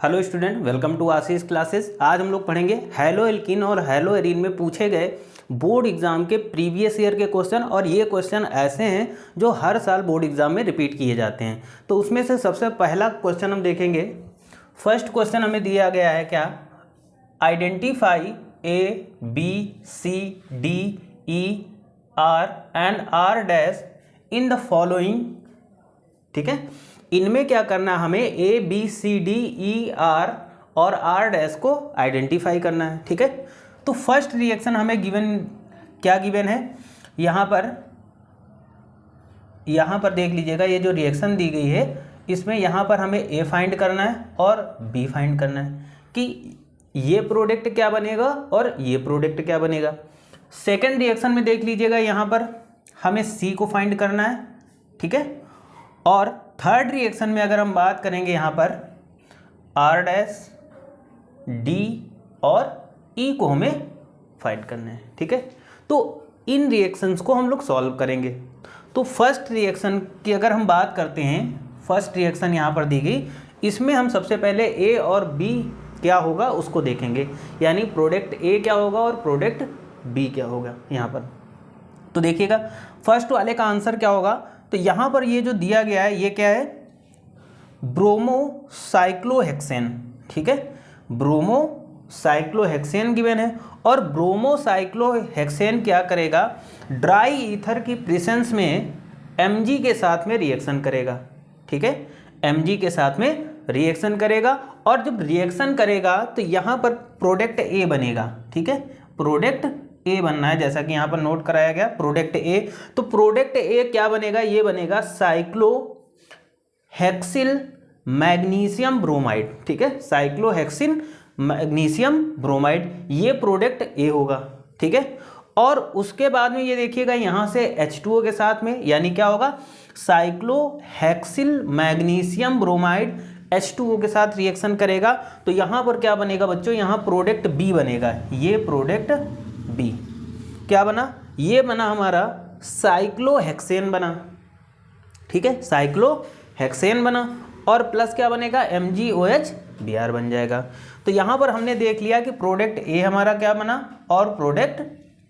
Hello student, welcome to Ashish classes. आज हम लोग पढ़ेंगे हैलो एल्कीन और हैलो एरीन में पूछे गए बोर्ड एग्जाम के प्रीवियस ईयर के क्वेश्चन। और ये क्वेश्चन ऐसे हैं जो हर साल बोर्ड एग्जाम में रिपीट किए जाते हैं। तो उसमें से सबसे पहला क्वेश्चन हम देखेंगे। फर्स्ट क्वेश्चन हमें दिया गया है क्या, identify A B C D E R and R dash in the following. ठीक है, इनमें क्या करना है, हमें A B C D E R और आर डैश को आइडेंटिफाई करना है। ठीक है, तो फर्स्ट रिएक्शन हमें गिवन क्या गिवन है, यहाँ पर देख लीजिएगा। ये जो रिएक्शन दी गई है इसमें यहाँ पर हमें ए फाइंड करना है और बी फाइंड करना है कि ये प्रोडक्ट क्या बनेगा और ये प्रोडक्ट क्या बनेगा। सेकेंड रिएक्शन में देख लीजिएगा, यहाँ पर हमें सी को फाइंड करना है। ठीक है, और थर्ड रिएक्शन में अगर हम बात करेंगे, यहाँ पर आर डैश डी और ई को हमें फाइंड करना है। ठीक है, तो इन रिएक्शंस को हम लोग सॉल्व करेंगे। तो फर्स्ट रिएक्शन की अगर हम बात करते हैं, फर्स्ट रिएक्शन यहाँ पर दी गई, इसमें हम सबसे पहले ए और बी क्या होगा उसको देखेंगे, यानी प्रोडक्ट ए क्या होगा और प्रोडक्ट बी क्या होगा यहाँ पर। तो देखिएगा फर्स्ट वाले का आंसर क्या होगा। तो यहाँ पर ये जो दिया गया है ये क्या है, ब्रोमोसाइक्लोहेक्सेन। ठीक है, ब्रोमोसाइक्लोहेक्सेन गिवन है और ब्रोमोसाइक्लोहेक्सेन क्या करेगा, ड्राई ईथर की प्रेजेंस में Mg के साथ में रिएक्शन करेगा। ठीक है, Mg के साथ में रिएक्शन करेगा और जब रिएक्शन करेगा तो यहाँ पर प्रोडक्ट ए बनेगा। ठीक है, प्रोडक्ट ए बनना है, जैसा कि यहाँ पर नोट कराया गया प्रोडक्ट ए। तो प्रोडक्ट ए क्या बनेगा, ये बनेगा साइक्लोहेक्सिल मैग्नीशियम ब्रोमाइड। ठीक है, साइक्लोहेक्सिल मैग्नीशियम ब्रोमाइड, ये प्रोडक्ट ए होगा। ठीक है, और उसके बाद में ये देखिएगा यहाँ से H2O के साथ में, यानी क्या होगा, साइक्लोहेक्सिल मैग्नीशियम ब्रोमाइड H2O के साथ रिएक्शन करेगा। तो यहाँ पर क्या बनेगा बच्चों, यहाँ प्रोडक्ट बी बनेगा। ये प्रोडक्ट बी क्या बना, ये बना हमारा साइक्लोहेक्सेन बना। ठीक है, साइक्लोहेक्सेन बना और प्लस क्या बनेगा, MgOH बन जाएगा। तो यहाँ पर हमने देख लिया कि प्रोडक्ट ए हमारा क्या बना और प्रोडक्ट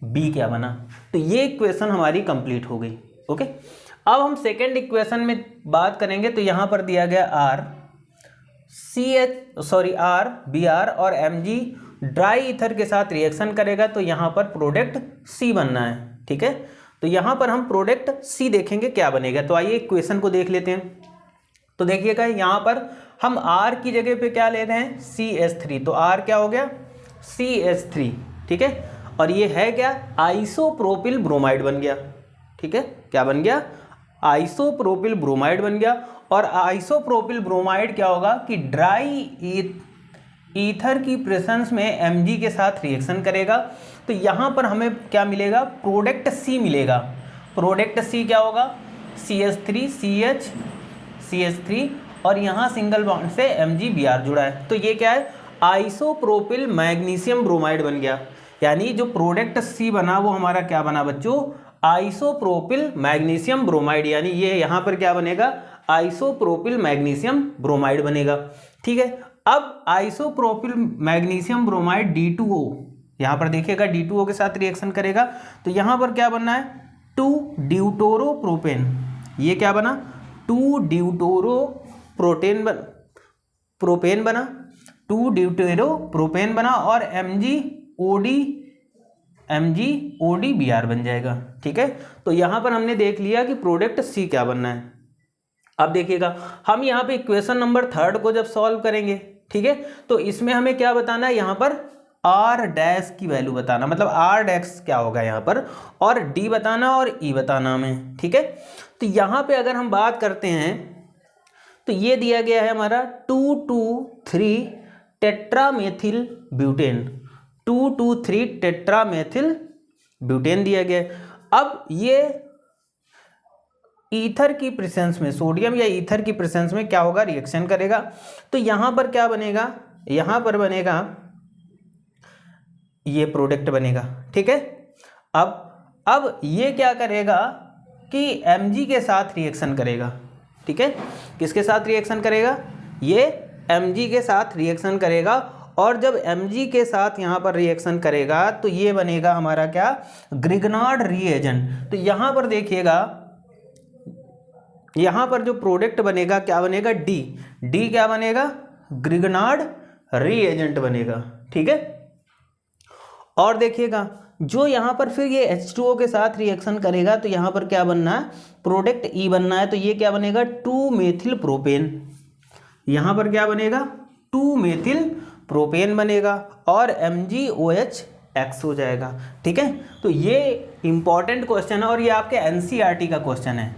बी क्या बना। तो ये इक्वेशन हमारी कंप्लीट हो गई। ओके, अब हम सेकेंड इक्वेशन में बात करेंगे। तो यहाँ पर दिया गया आर बी आर और Mg ड्राई ईथर के साथ रिएक्शन करेगा, तो यहाँ पर प्रोडक्ट सी बनना है। ठीक है, तो यहाँ पर हम प्रोडक्ट सी देखेंगे क्या बनेगा। तो आइए इक्वेशन को देख लेते हैं। तो देखिएगा यहाँ पर हम R की जगह पे क्या ले रहे हैं, CH3। तो R क्या हो गया, CH3। ठीक है, और ये है क्या, आइसोप्रोपिल ब्रोमाइड बन गया। ठीक है, क्या बन गया, आइसोप्रोपिल ब्रोमाइड बन गया। और आइसोप्रोपिल ब्रोमाइड क्या होगा कि ड्राई ईथर की प्रेजेंस में Mg के साथ रिएक्शन करेगा। तो यहाँ पर हमें क्या मिलेगा, प्रोडक्ट सी मिलेगा। प्रोडक्ट सी क्या होगा, CH3 CH3 और यहाँ सिंगल बॉन्ड से MgBr जुड़ा है। तो ये क्या है, आइसोप्रोपिल मैग्नीशियम ब्रोमाइड बन गया। यानी जो प्रोडक्ट सी बना वो हमारा क्या बना बच्चों, आइसोप्रोपिल मैग्नीशियम ब्रोमाइड। यानी ये यहाँ पर क्या बनेगा, आइसोप्रोपिल मैग्नीशियम ब्रोमाइड बनेगा। ठीक है, अब आइसोप्रोपिल मैग्नीशियम ब्रोमाइड D2O, यहाँ पर देखिएगा D2O के साथ रिएक्शन करेगा। तो यहाँ पर क्या बनना है, 2-ड्यूटोरोप्रोपेन। ये क्या बना, 2-ड्यूटोरोप्रोपेन बना, 2-ड्यूटेरोप्रोपेन बना और MgODBr बन जाएगा। ठीक है, तो यहाँ पर हमने देख लिया कि प्रोडक्ट सी क्या बनना है। अब देखिएगा हम यहाँ पे इक्वेशन नंबर थर्ड को जब सॉल्व करेंगे, ठीक है, तो इसमें हमें क्या बताना है, यहाँ पर आर डैश की वैल्यू बताना, मतलब आर डैश क्या होगा यहाँ पर, और डी बताना और ई बताना हमें। ठीक है, तो यहाँ पे अगर हम बात करते हैं तो ये दिया गया है हमारा 2,2,3 टेट्रामेथिल ब्यूटेन, 2,2,3 टेट्रामेथिल ब्यूटेन दिया गया है। अब ये ईथर की प्रेजेंस में, सोडियम या ईथर की प्रेजेंस में क्या होगा, रिएक्शन करेगा। तो यहाँ पर क्या बनेगा, यहाँ पर बनेगा ये प्रोडक्ट बनेगा। ठीक है, अब ये क्या करेगा कि Mg के साथ रिएक्शन करेगा। ठीक है, किसके साथ रिएक्शन करेगा, ये Mg के साथ रिएक्शन करेगा, और जब Mg के साथ यहाँ पर रिएक्शन करेगा तो ये बनेगा हमारा क्या, ग्रिग्नार्ड रीएजेंट। तो यहाँ पर देखिएगा, यहाँ पर जो प्रोडक्ट बनेगा क्या बनेगा, डी क्या बनेगा, ग्रिग्नार्ड रीएजेंट बनेगा, ठीक है। और देखिएगा जो यहाँ पर फिर ये H2O के साथ रिएक्शन करेगा तो यहाँ पर क्या बनना है, प्रोडक्ट E बनना है, तो ये क्या बनेगा, 2 मेथिल प्रोपेन। यहाँ पर क्या बनेगा, 2 मेथिल प्रोपेन बनेगा और MgOH हो जाएगा, ठीक है। तो ये इंपॉर्टेंट क्वेश्चन है और ये आपके NCERT का क्वेश्चन है,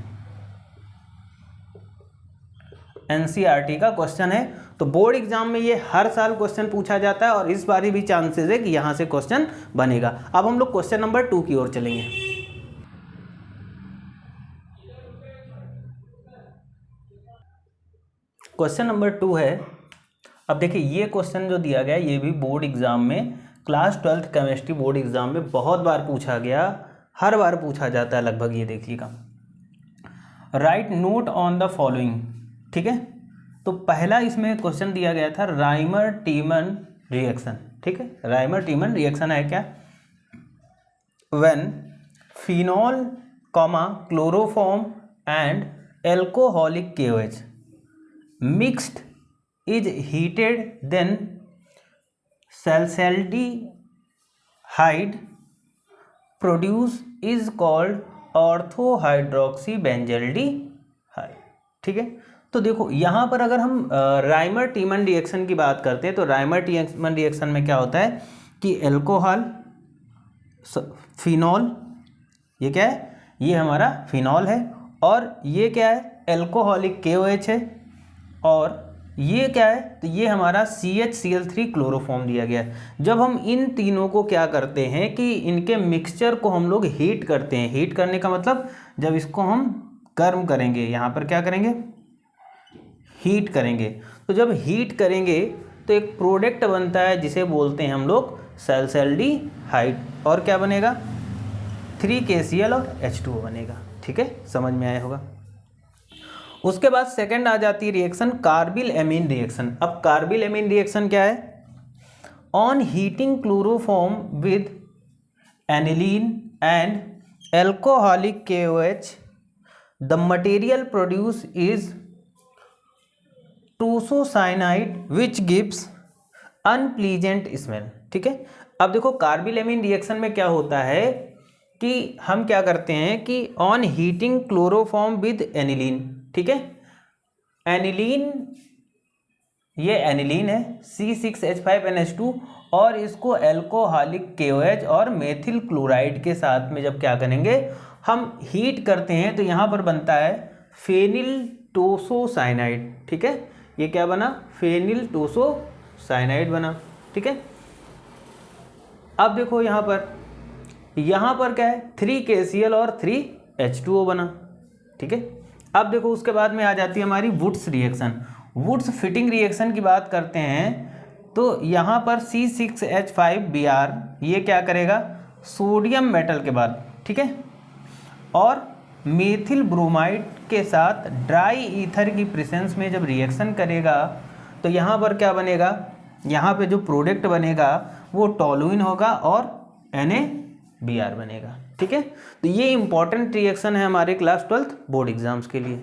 NCERT का क्वेश्चन है। तो बोर्ड एग्जाम में ये हर साल क्वेश्चन पूछा जाता है और इस बार भी चांसेस है कि यहाँ से क्वेश्चन बनेगा। अब हम लोग क्वेश्चन नंबर 2 की ओर चलेंगे। क्वेश्चन नंबर 2 है, अब देखिए ये क्वेश्चन जो दिया गया ये भी बोर्ड एग्जाम में, class 12th chemistry board exam में बहुत बार पूछा गया, हर बार पूछा जाता है लगभग। ये देखिएगा, right note on the following, ठीक है। तो पहला इसमें क्वेश्चन दिया गया था राइमर टीमन रिएक्शन, ठीक है। राइमर टीमन रिएक्शन है क्या, when phenol comma chloroform and alcoholic KOH mixed is heated, then salicylic produce is called orthohydroxybenzaldehyde, ठीक है। तो देखो यहाँ पर अगर हम राइमर टीमन रिएक्शन की बात करते हैं तो राइमर टीमन रिएक्शन में क्या होता है कि एल्कोहल, फिनॉल, ये क्या है, ये हमारा फिनॉल है, और ये क्या है, एल्कोहलिक KOH है, और ये क्या है, तो ये हमारा CHCl3 क्लोरोफॉर्म दिया गया है। जब हम इन तीनों को क्या करते हैं कि इनके मिक्सचर को हम लोग हीट करते हैं, हीट करने का मतलब जब इसको हम गर्म करेंगे, यहाँ पर क्या करेंगे, हीट करेंगे, तो जब हीट करेंगे तो एक प्रोडक्ट बनता है जिसे बोलते हैं हम लोग सैलिसाइल्डिहाइड, और क्या बनेगा, 3KCl और H2O बनेगा, ठीक है, समझ में आया होगा। उसके बाद सेकंड आ जाती है रिएक्शन कार्बिल एमीन रिएक्शन। अब कार्बिल एमीन रिएक्शन क्या है, on heating chloroform with aniline and alcoholic KOH the material produce is isocyanide which gives unpleasant smell, ठीक है। अब देखो कार्बिल एमीन रिएक्शन में क्या होता है कि हम क्या करते हैं कि on heating chloroform with aniline, ठीक है, एनिलीन, ये एनिलीन है C6H5NH2, और इसको एल्कोहलिक KOH और मेथिल क्लोराइड के साथ में जब क्या करेंगे हम हीट करते हैं तो यहाँ पर बनता है फेनिल टोसोसाइनाइड, ठीक है। ये क्या बना, फेनिल टोसोसाइनाइड बना, ठीक है। अब देखो यहाँ पर क्या है, 3KCl और 3H2O बना, ठीक है। अब देखो उसके बाद में आ जाती है हमारी Wurtz reaction. Wurtz Fittig reaction की बात करते हैं तो यहाँ पर C6H5Br ये क्या करेगा, सोडियम मेटल के बाद, ठीक है, और मेथिल ब्रोमाइड के साथ ड्राई ईथर की प्रेजेंस में जब रिएक्शन करेगा तो यहाँ पर क्या बनेगा, यहाँ पे जो प्रोडक्ट बनेगा वो टोलुइन होगा और NaBr बनेगा, ठीक है। तो ये इंपॉर्टेंट रिएक्शन है हमारे क्लास 12th बोर्ड एग्जाम्स के लिए।